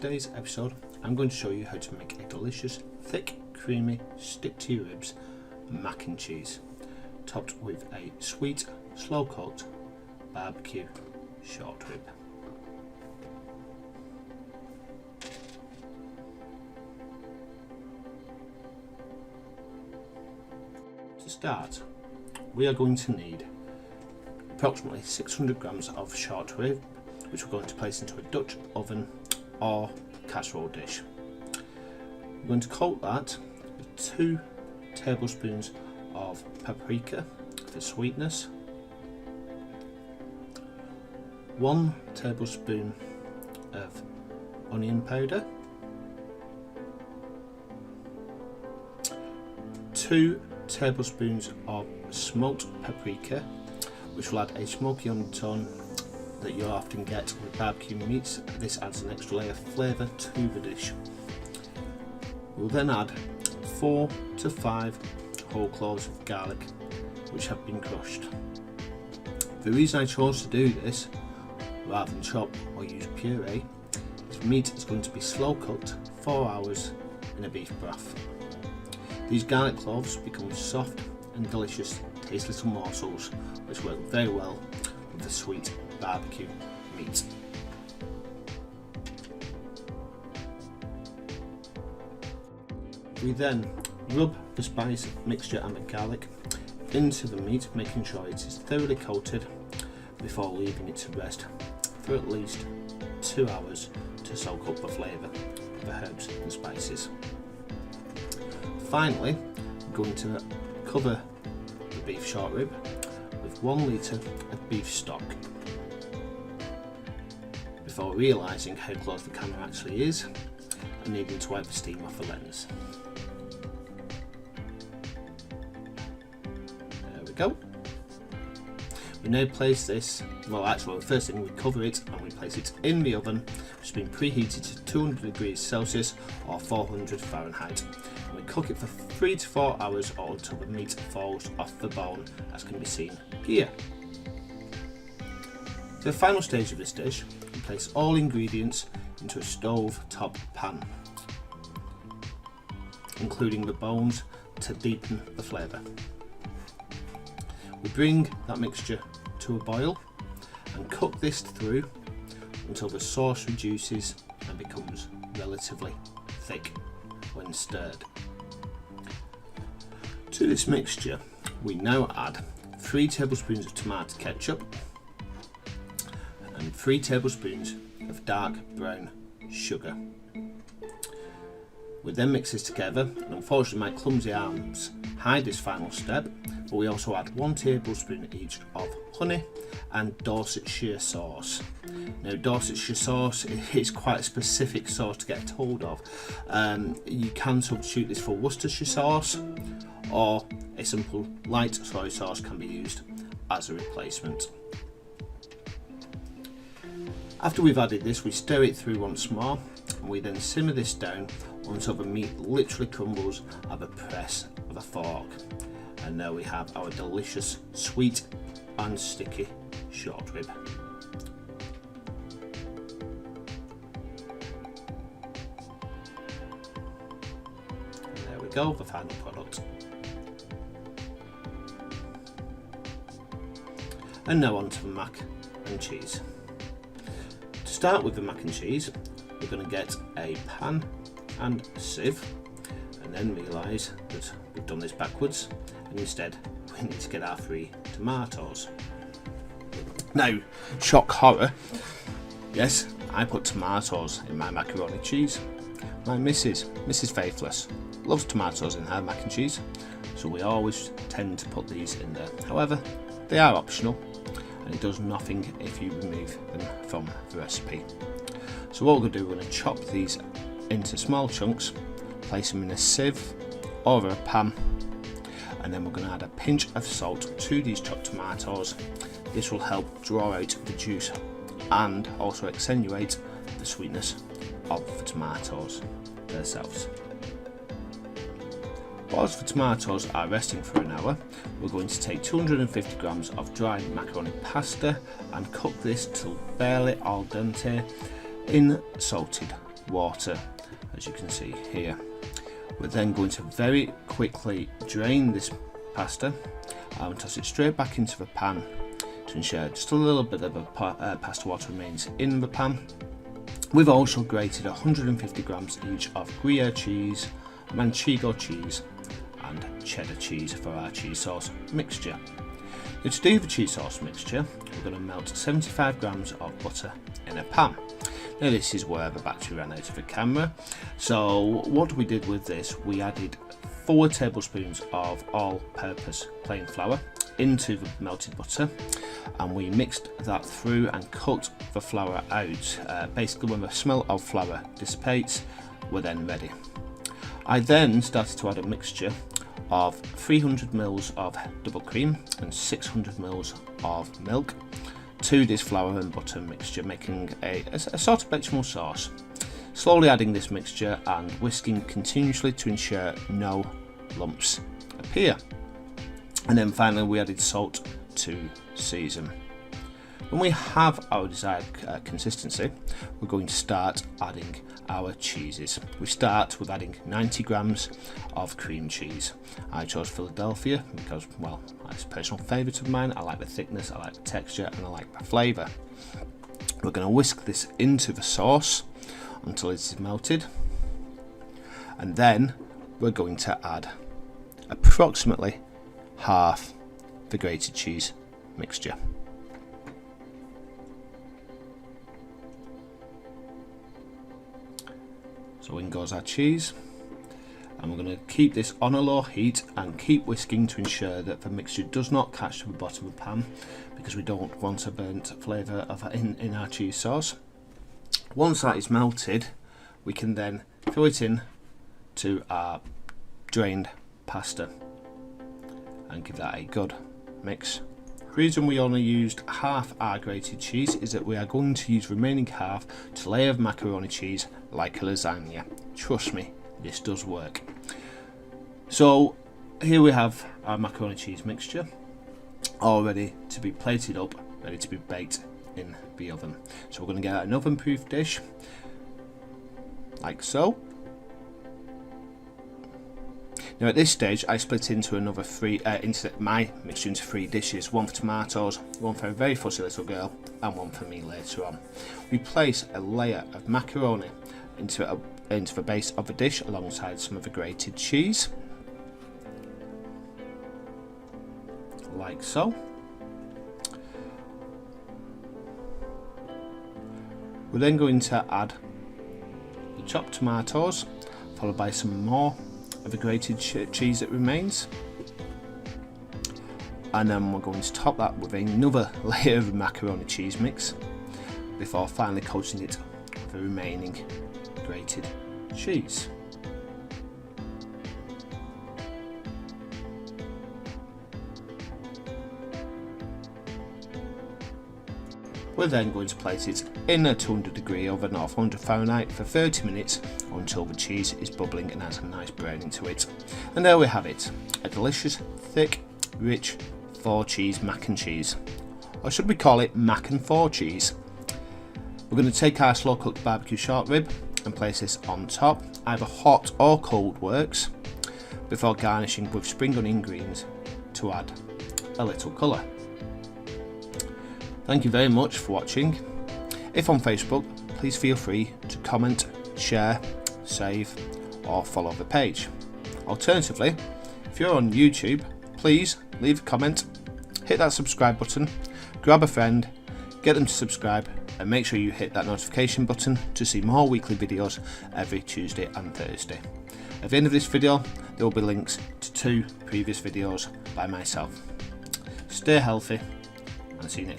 today's episode I'm going to show you how to make a delicious, thick, creamy, stick to your ribs mac and cheese, topped with a sweet, slow cooked barbecue short rib. To start, we are going to need approximately 600 grams of short rib, which we're going to place into a Dutch oven or casserole dish. We're going to coat that with 2 tablespoons of paprika for sweetness, 1 tablespoon of onion powder, 2 tablespoons of smoked paprika, which will add a smoky undertone that you'll often get with barbecue meats. This adds an extra layer of flavour to the dish. We'll then add 4 to 5 whole cloves of garlic, which have been crushed. The reason I chose to do this rather than chop or use puree is the meat is going to be slow cooked 4 hours in a beef broth. These garlic cloves become soft and delicious, taste little morsels which work very well with the sweet barbecue meat. We then rub the spice mixture and the garlic into the meat, making sure it is thoroughly coated before leaving it to rest for at least 2 hours to soak up the flavour of the herbs and spices. Finally, we're going to cover the beef short rib with 1 litre of beef stock before realising how close the camera actually is and needing to wipe the steam off the lens. There we go. We now place this, the first thing we cover it and we place it in the oven, which has been preheated to 200 degrees Celsius or 400 Fahrenheit. And we cook it for 3 to 4 hours or until the meat falls off the bone, as can be seen here. For the final stage of this dish, we place all ingredients into a stove top pan, including the bones to deepen the flavour. We bring that mixture to a boil and cook this through until the sauce reduces and becomes relatively thick when stirred. To this mixture we now add 3 tablespoons of tomato ketchup and 3 tablespoons of dark brown sugar. We then mix this together, and unfortunately my clumsy arms hide this final step, but we also add 1 tablespoon each of honey and Dorsetshire sauce. Now Dorsetshire sauce is quite a specific sauce to get hold of. You can substitute this for Worcestershire sauce, or a simple light soy sauce can be used as a replacement. After we've added this, we stir it through once more, and we then simmer this down until the meat literally crumbles at the press of a fork. And now we have our delicious, sweet and sticky short rib. And there we go, the final product. And now on to the mac and cheese. To start with the mac and cheese, we're going to get a pan and a sieve, and then realise that we've done this backwards, and instead we need to get our 3 tomatoes. Now, shock horror, yes, I put tomatoes in my macaroni cheese. My Mrs. Faithless, loves tomatoes in her mac and cheese, so we always tend to put these in there. However, they are optional, and it does nothing if you remove them from the recipe. So what we're going to do, we're going to chop these into small chunks, place them in a sieve or a pan, and then we're going to add a pinch of salt to these chopped tomatoes. This will help draw out the juice and also accentuate the sweetness of the tomatoes themselves. Whilst the tomatoes are resting for an hour, we're going to take 250 grams of dry macaroni pasta and cook this till barely al dente in salted water, as you can see here. We're then going to very quickly drain this pasta and toss it straight back into the pan to ensure just a little bit of pasta water remains in the pan. We've also grated 150 grams each of Gruyere cheese, Manchego cheese and cheddar cheese for our cheese sauce mixture. Now, to do the cheese sauce mixture, we're going to melt 75 grams of butter in a pan. Now this is where the battery ran out of the camera, so what we did with this, we added 4 tablespoons of all-purpose plain flour into the melted butter, and we mixed that through and cooked the flour out. Basically when the smell of flour dissipates, we're then ready. I then started to add a mixture of 300 ml of double cream and 600 ml of milk to this flour and butter mixture, making a sort of bechamel sauce. Slowly adding this mixture and whisking continuously to ensure no lumps appear. And then finally we added salt to season. When we have our desired consistency, we're going to start adding our cheeses. We start with adding 90 grams of cream cheese. I chose Philadelphia because, well, it's a personal favourite of mine. I like the thickness, I like the texture, and I like the flavour. We're going to whisk this into the sauce until it's melted, and then we're going to add approximately half the grated cheese mixture. So in goes our cheese, and we're going to keep this on a low heat and keep whisking to ensure that the mixture does not catch to the bottom of the pan, because we don't want a burnt flavour in our cheese sauce. Once that is melted, we can then throw it in to our drained pasta and give that a good mix. The reason we only used half our grated cheese is that we are going to use the remaining half to layer the macaroni cheese like a lasagna. Trust me, this does work. So here we have our macaroni cheese mixture, all ready to be plated up, ready to be baked in the oven. So we're going to get an oven proof dish like so. Now at this stage I split into my mixture into 3 dishes, one for tomatoes, one for a very fussy little girl, and one for me later on. We place a layer of macaroni into the base of the dish alongside some of the grated cheese, like so. We're then going to add the chopped tomatoes, followed by some more of the grated cheese that remains, and then we're going to top that with another layer of macaroni cheese mix before finally coating it with the remaining grated cheese. We're then going to place it in a 200-degree oven or 400 Fahrenheit for 30 minutes until the cheese is bubbling and has a nice browning to it. And there we have it, a delicious, thick, rich 4-cheese mac and cheese. Or should we call it mac and 4 cheese? We're going to take our slow cooked barbecue short rib and place this on top, either hot or cold works, before garnishing with spring onion greens to add a little colour. Thank you very much for watching. If on Facebook, please feel free to comment, share, save or follow the page. Alternatively, if you're on YouTube, please leave a comment, hit that subscribe button, grab a friend, get them to subscribe, and make sure you hit that notification button to see more weekly videos every Tuesday and Thursday. At the end of this video, there will be links to 2 previous videos by myself. Stay healthy and see you next time.